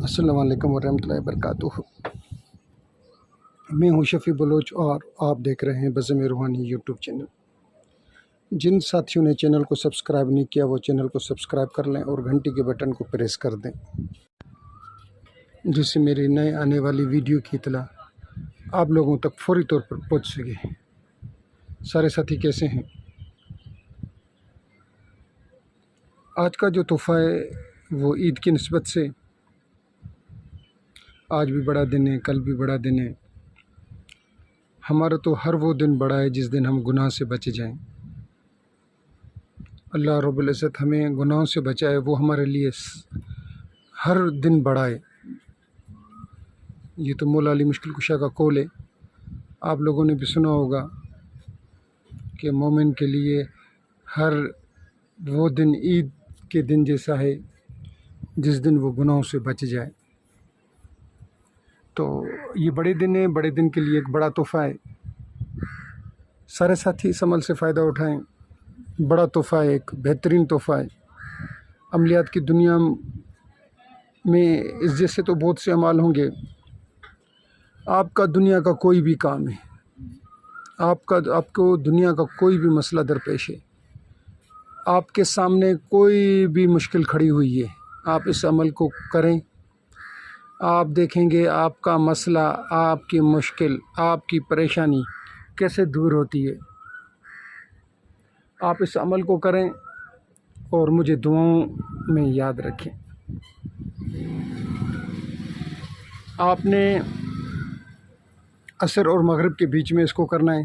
السلام علیکم ورحمۃ اللہ وبرکاتہ۔ میں ہوں شفیع بلوچ اور آپ دیکھ رہے ہیں بزم روحانی یوٹیوب چینل۔ جن ساتھیوں نے چینل کو سبسکرائب نہیں کیا وہ چینل کو سبسکرائب کر لیں اور گھنٹی کے بٹن کو پریس کر دیں، جس سے میری نئے آنے والی ویڈیو کی اطلاع آپ لوگوں تک فوری طور پر پہنچ سکے۔ سارے ساتھی کیسے ہیں؟ آج کا جو تحفہ ہے وہ عید کی نسبت سے آج بھی بڑا دن ہے، کل بھی بڑا دن ہے۔ ہمارا تو ہر وہ دن بڑا ہے جس دن ہم گناہ سے بچ جائیں۔ اللہ رب العزت ہمیں گناہوں سے بچائے، وہ ہمارے لیے ہر دن بڑا ہے۔ یہ تو مولا علی مشکل کشا کا قول ہے۔ آپ لوگوں نے بھی سنا ہوگا کہ مومن کے لیے ہر وہ دن عید کے دن جیسا ہے جس دن وہ گناہوں سے بچ جائے۔ تو یہ بڑے دن ہے، بڑے دن کے لیے ایک بڑا تحفہ ہے۔ سارے ساتھی اس عمل سے فائدہ اٹھائیں۔ بڑا تحفہ ہے، ایک بہترین تحفہ ہے۔ عملیات کی دنیا میں اس جیسے تو بہت سے اعمال ہوں گے۔ آپ کا دنیا کا کوئی بھی کام ہے، آپ کو دنیا کا کوئی بھی مسئلہ درپیش ہے، آپ کے سامنے کوئی بھی مشکل کھڑی ہوئی ہے، آپ اس عمل کو کریں، آپ دیکھیں گے آپ کا مسئلہ، آپ کی مشکل، آپ کی پریشانی کیسے دور ہوتی ہے۔ آپ اس عمل کو کریں اور مجھے دعاؤں میں یاد رکھیں۔ آپ نے عصر اور مغرب کے بیچ میں اس کو کرنا ہے،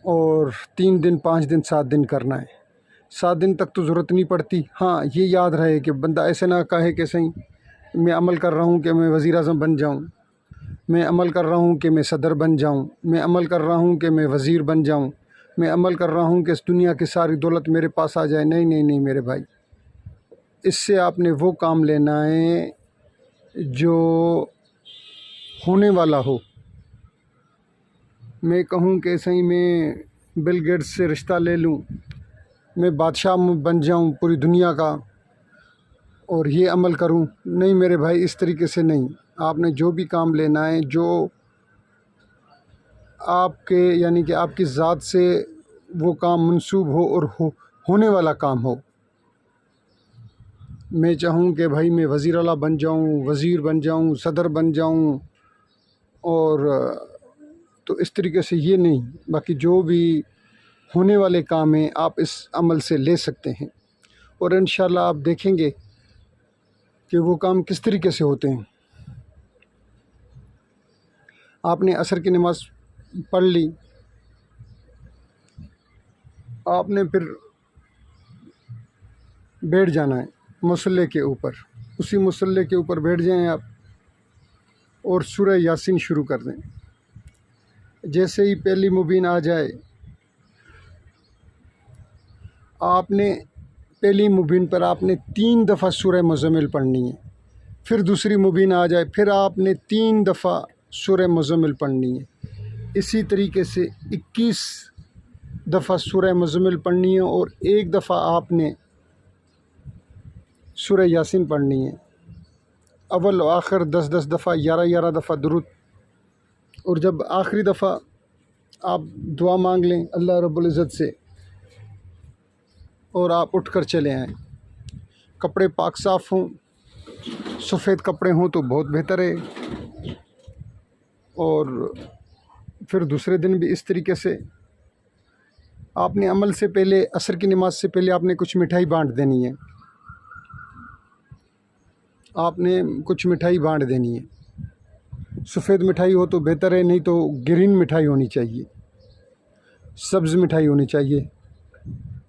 اور 3 دن 5 دن 7 دن کرنا ہے۔ 7 دن تک تو ضرورت نہیں پڑتی۔ ہاں، یہ یاد رہے کہ بندہ ایسے نہ کہے کہ صحیح میں عمل کر رہا ہوں کہ میں وزیر اعظم بن جاؤں، میں عمل کر رہا ہوں کہ میں صدر بن جاؤں، میں عمل کر رہا ہوں کہ میں وزیر بن جاؤں، میں عمل کر رہا ہوں کہ اس دنیا کی ساری دولت میرے پاس آ جائے۔ نہیں نہیں نہیں میرے بھائی، اس سے آپ نے وہ کام لینا ہے جو ہونے والا ہو۔ میں کہوں کہ صحیح میں بل گیٹس سے رشتہ لے لوں، میں بادشاہ بن جاؤں پوری دنیا کا اور یہ عمل کروں، نہیں میرے بھائی، اس طریقے سے نہیں۔ آپ نے جو بھی کام لینا ہے جو آپ کے یعنی کہ آپ کی ذات سے وہ کام منسوب ہو اور ہونے والا کام ہو۔ میں چاہوں کہ بھائی میں وزیر اعلیٰ بن جاؤں، وزیر بن جاؤں، صدر بن جاؤں، اور تو اس طریقے سے یہ نہیں، باقی جو بھی ہونے والے کام ہیں آپ اس عمل سے لے سکتے ہیں، اور انشاءاللہ آپ دیکھیں گے کہ وہ کام کس طریقے سے ہوتے ہیں۔ آپ نے عصر کی نماز پڑھ لی، آپ نے پھر بیٹھ جانا ہے مصلی کے اوپر، اسی مصلی کے اوپر بیٹھ جائیں آپ اور سورہ یاسین شروع کر دیں۔ جیسے ہی پہلی مبین آ جائے، آپ نے پہلی مبین پر آپ نے 3 دفعہ سورہ مزمل پڑھنی ہے، پھر دوسری مبین آ جائے پھر آپ نے 3 دفعہ سورہ مزمل پڑھنی ہے۔ اسی طریقے سے 21 دفعہ سورہ مزمل پڑھنی ہے، اور 1 دفعہ آپ نے سورہ یاسین پڑھنی ہے۔ اول و آخر 10 دفعہ، 11 دفعہ درود، اور جب آخری دفعہ آپ دعا مانگ لیں اللہ رب العزت سے اور آپ اٹھ کر چلے آئیں۔ کپڑے پاک صاف ہوں، سفید کپڑے ہوں تو بہت بہتر ہے، اور پھر دوسرے دن بھی اس طریقے سے آپ نے عمل سے پہلے، عصر کی نماز سے پہلے آپ نے کچھ مٹھائی بانٹ دینی ہے، آپ نے کچھ مٹھائی بانٹ دینی ہے۔ سفید مٹھائی ہو تو بہتر ہے، نہیں تو گرین مٹھائی ہونی چاہیے، سبز مٹھائی ہونی چاہیے،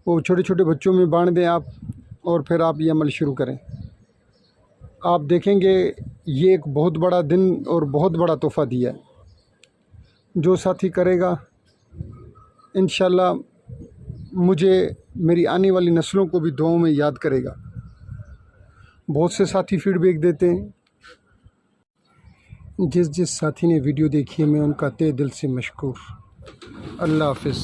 وہ چھوٹے چھوٹے بچوں میں بانٹ دیں آپ، اور پھر آپ یہ عمل شروع کریں۔ آپ دیکھیں گے یہ ایک بہت بڑا دن اور بہت بڑا تحفہ دیا ہے۔ جو ساتھی کرے گا انشاءاللہ مجھے میری آنے والی نسلوں کو بھی دعاؤں میں یاد کرے گا۔ بہت سے ساتھی فیڈ بیک دیتے ہیں۔ جس ساتھی نے ویڈیو دیکھی ہے میں ان کا تہ دل سے مشکور۔ اللہ حافظ۔